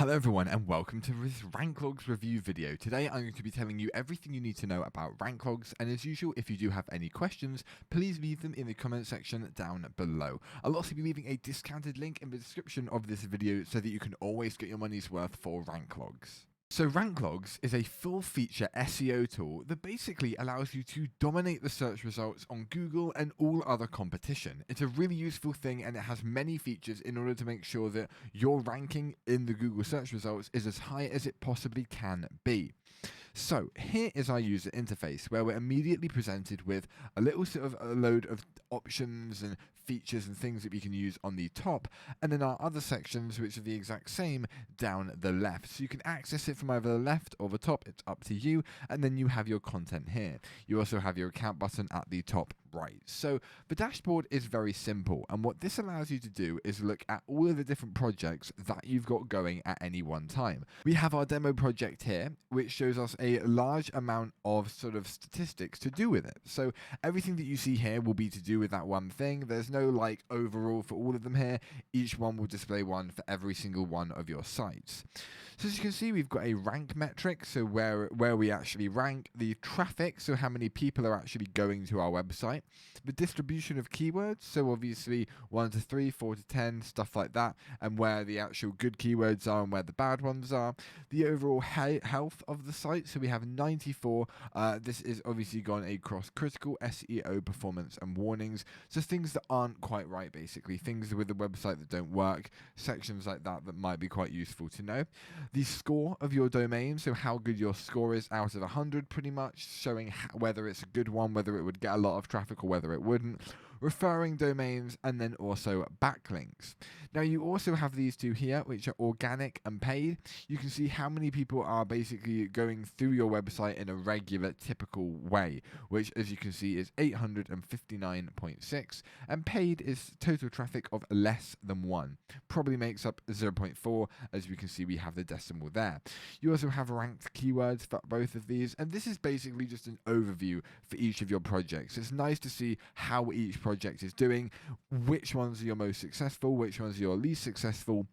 Hello everyone and welcome to this Ranklogs review video. Today I'm going to be telling you everything you need to know about Ranklogs, and as usual, if you do have any questions, please leave them in the comment section down below. I'll also be leaving a discounted link in the description of this video so that you can always get your money's worth for Ranklogs. So Ranklogs is a full-feature SEO tool that basically allows you to dominate the search results on Google and all other competition. It's a really useful thing and it has many features in order to make sure that your ranking in the Google search results is as high as it possibly can be. So here is our user interface where we're immediately presented with a little sort of a load of options and features and things that we can use on the top, and then our other sections which are the exact same down the left. So you can access it from either the left or the top, it's up to you, and then you have your content here. You also have your account button at the top right. So the dashboard is very simple, and what this allows you to do is look at all of the different projects that you've got going at any one time. We have our demo project here, which shows us a large amount of sort of statistics to do with it. So everything that you see here will be to do with that one thing. There's no like overall for all of them here. Each one will display one for every single one of your sites. So as you can see, we've got a rank metric, so where we actually rank, the traffic, so how many people are actually going to our website, the distribution of keywords, so obviously 1 to 3, 4 to 10, stuff like that, and where the actual good keywords are and where the bad ones are, the overall health of the site, so we have 94, this is obviously gone across critical SEO performance and warnings, so things that aren't quite right basically, things with the website that don't work, sections like that that might be quite useful to know. The score of your domain, so how good your score is out of 100 pretty much, showing whether it's a good one, whether it would get a lot of traffic or whether it wouldn't. Referring domains, and then also backlinks. Now you also have these two here, which are organic and paid. You can see how many people are basically going through your website in a regular, typical way, which as you can see is 859.6, and paid is total traffic of less than 1. Probably makes up 0.4, as we can see we have the decimal there. You also have ranked keywords for both of these, and this is basically just an overview for each of your projects. It's nice to see how each project is doing, which ones are your most successful, which ones are your least successful,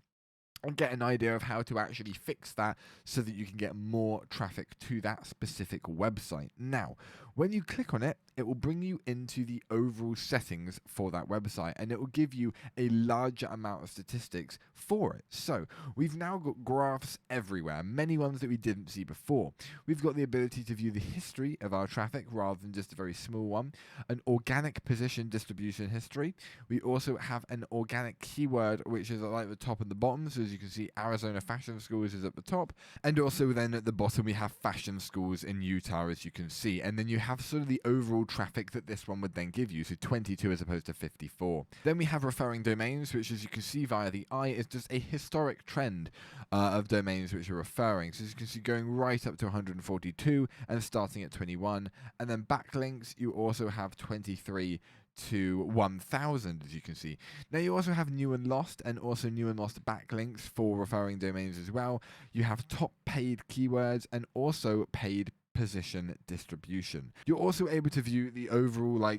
and get an idea of how to actually fix that so that you can get more traffic to that specific website. Now, when you click on it, it will bring you into the overall settings for that website, and it will give you a larger amount of statistics for it. So we've now got graphs everywhere, many ones that we didn't see before. We've got the ability to view the history of our traffic rather than just a very small one, an organic position distribution history. We also have an organic keyword, which is like the top and the bottom. So as you can see, Arizona Fashion Schools is at the top, and also then at the bottom we have fashion schools in Utah, as you can see, and then you have sort of the overall traffic that this one would then give you, so 22 as opposed to 54. Then we have referring domains, which as you can see via the eye is just a historic trend of domains which are referring. So as you can see, going right up to 142 and starting at 21, and then backlinks you also have 23 to 1000, as you can see. Now you also have new and lost, and also new and lost backlinks for referring domains as well. You have top paid keywords and also paid position distribution. You're also able to view the overall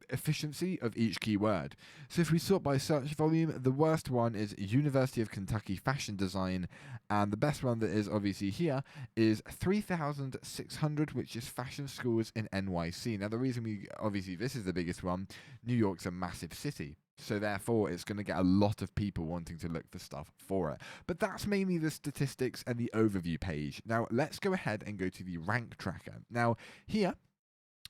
efficiency of each keyword. So if we sort by search volume, the worst one is University of Kentucky fashion design, and the best one that is obviously here is 3,600, which is fashion schools in NYC. Now the reason obviously this is the biggest one, New York's a massive city, so therefore it's going to get a lot of people wanting to look for stuff for it. But that's mainly the statistics and the overview page. Now let's go ahead and go to the rank tracker. Now here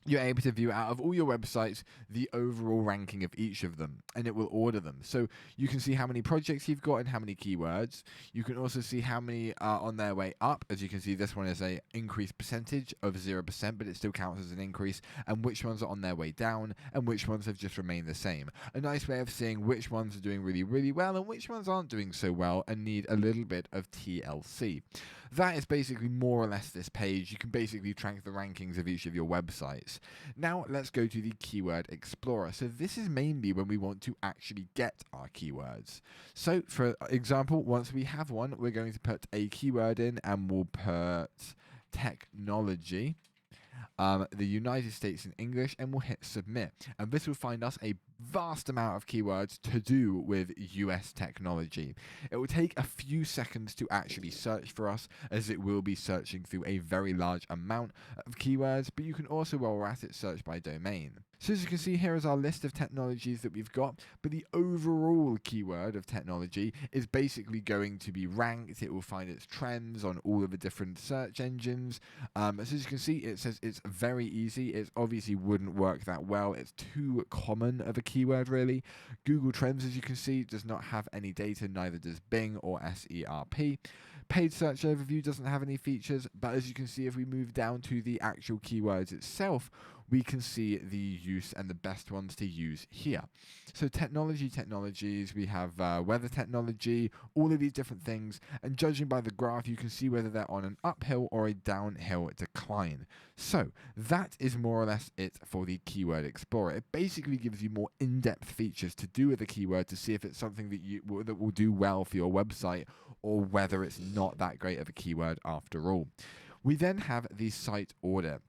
you're able to view out of all your websites the overall ranking of each of them, and it will order them. So you can see how many projects you've got and how many keywords. You can also see how many are on their way up. As you can see, this one is a increased percentage of 0%, but it still counts as an increase, and which ones are on their way down and which ones have just remained the same. A nice way of seeing which ones are doing really, really well and which ones aren't doing so well and need a little bit of TLC. That is basically more or less this page. You can basically track the rankings of each of your websites. Now let's go to the Keyword Explorer. So this is mainly when we want to actually get our keywords. So for example, once we have one, we're going to put a keyword in, and we'll put technology, the United States in English, and we'll hit submit. And this will find us a vast amount of keywords to do with US technology. It will take a few seconds to actually search for us, as it will be searching through a very large amount of keywords, but you can also, while we're at it, search by domain. So as you can see, here is our list of technologies that we've got, but the overall keyword of technology is basically going to be ranked. It will find its trends on all of the different search engines. So as you can see, it says it's very easy. It obviously wouldn't work that well. It's too common of a keyword, really. Google Trends, as you can see, does not have any data, neither does Bing or SERP. Paid search overview doesn't have any features, but as you can see, if we move down to the actual keywords itself, we can see the use and the best ones to use here. So technologies, we have weather technology, all of these different things, and judging by the graph, you can see whether they're on an uphill or a downhill decline. So that is more or less it for the Keyword Explorer. It basically gives you more in-depth features to do with a keyword to see if it's something that will do well for your website, or whether it's not that great of a keyword after all. We then have the site order.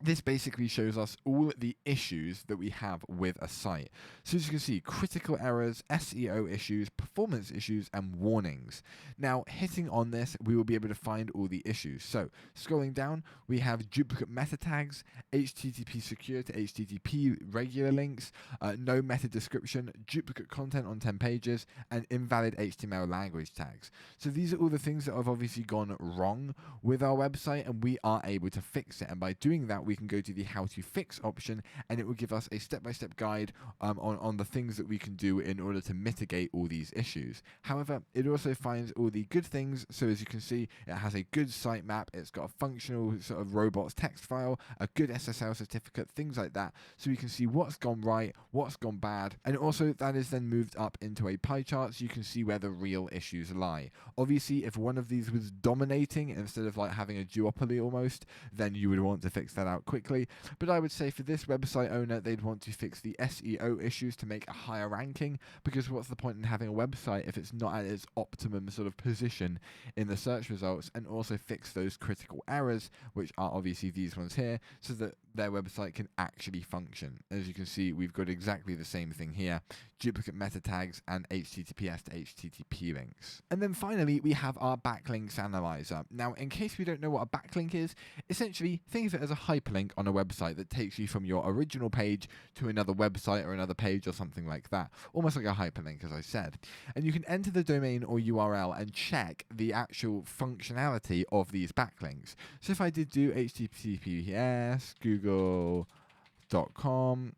This basically shows us all the issues that we have with a site. So as you can see, critical errors, SEO issues, performance issues, and warnings. Now, hitting on this, we will be able to find all the issues. So scrolling down, we have duplicate meta tags, HTTP secure to HTTP regular links, no meta description, duplicate content on 10 pages, and invalid HTML language tags. So these are all the things that have obviously gone wrong with our website, and we are able to fix it. And by doing that, we can go to the how to fix option, and it will give us a step-by-step guide on the things that we can do in order to mitigate all these issues. However, it also finds all the good things. So as you can see, it has a good sitemap, it's got a functional sort of robots text file, a good SSL certificate, things like that. So we can see what's gone right, what's gone bad, and also that is then moved up into a pie chart so you can see where the real issues lie. Obviously, if one of these was dominating instead of like having a duopoly almost, then you would want to fix that out quickly. But I would say for this website owner, they'd want to fix the SEO issues to make a higher ranking, because what's the point in having a website if it's not at its optimum sort of position in the search results, and also fix those critical errors, which are obviously these ones here, so that their website can actually function. As you can see, we've got exactly the same thing here, duplicate meta tags and HTTPS to HTTP links. And then finally, we have our backlinks analyzer. Now, in case we don't know what a backlink is, essentially think of it as a hyperlink on a website that takes you from your original page to another website or another page or something like that. Almost like a hyperlink, as I said. And you can enter the domain or URL and check the actual functionality of these backlinks. So if I did do HTTPS, Google.com,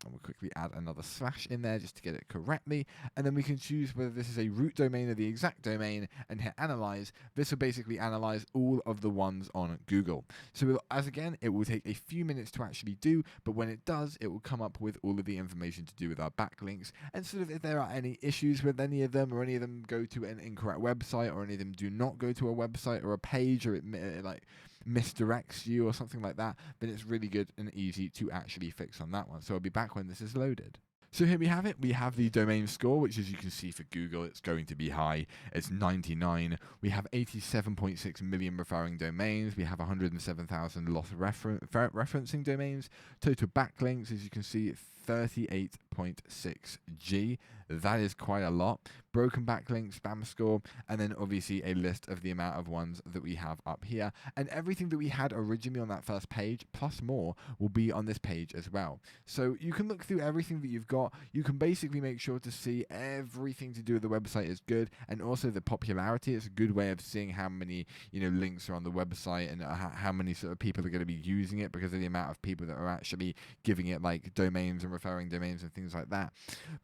and we'll quickly add another slash in there just to get it correctly, and then we can choose whether this is a root domain or the exact domain and hit analyze. This will basically analyze all of the ones on Google. So as again, it will take a few minutes to actually do, but when it does, it will come up with all of the information to do with our backlinks, and sort of if there are any issues with any of them, or any of them go to an incorrect website, or any of them do not go to a website or a page, or it like misdirects you or something like that, then it's really good and easy to actually fix on that one. So I'll be back when this is loaded. So here we have it. We have the domain score, which as you can see for Google, it's going to be high. It's 99. We have 87.6 million referring domains. We have 107,000 lost referencing domains. Total backlinks, as you can see, 38.6 G. That is quite a lot. Broken backlink, spam score, and then obviously a list of the amount of ones that we have up here. And everything that we had originally on that first page, plus more, will be on this page as well. So you can look through everything that you've got. You can basically make sure to see everything to do with the website is good, and also the popularity. It's a good way of seeing how many links are on the website, and how many sort of people are going to be using it, because of the amount of people that are actually giving it like domains and referring domains and things like that.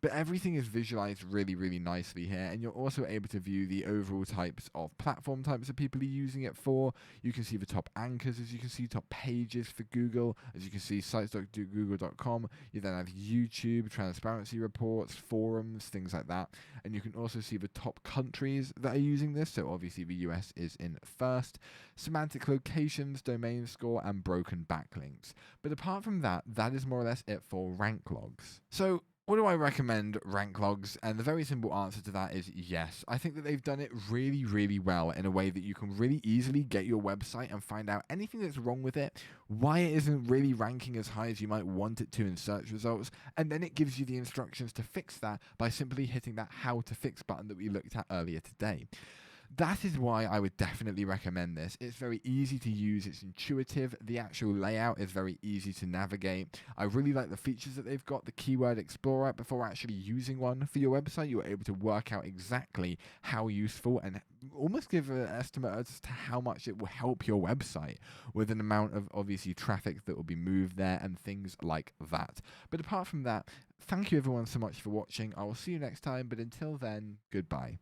But everything is visualized really, really nicely here, and you're also able to view the overall types of platform types that people are using it for. You can see the top anchors, as you can see, top pages for Google, as you can see, sites.google.com. You then have YouTube, transparency reports, forums, things like that. And you can also see the top countries that are using this. So obviously the US is in first. Semantic locations, domain score, and broken backlinks. But apart from that, that is more or less it for Ranklogs. So What do I recommend Ranklogs? And the very simple answer to that is yes. I think that they've done it really, really well in a way that you can really easily get your website and find out anything that's wrong with it, why it isn't really ranking as high as you might want it to in search results, and then it gives you the instructions to fix that by simply hitting that how to fix button that we looked at earlier today. That is why I would definitely recommend this. It's very easy to use, it's intuitive, the actual layout is very easy to navigate. I really like the features that they've got, the keyword explorer. Before actually using one for your website, you're able to work out exactly how useful and almost give an estimate as to how much it will help your website with an amount of obviously traffic that will be moved there and things like that. But apart from that, thank you everyone so much for watching. I will see you next time, but until then, goodbye.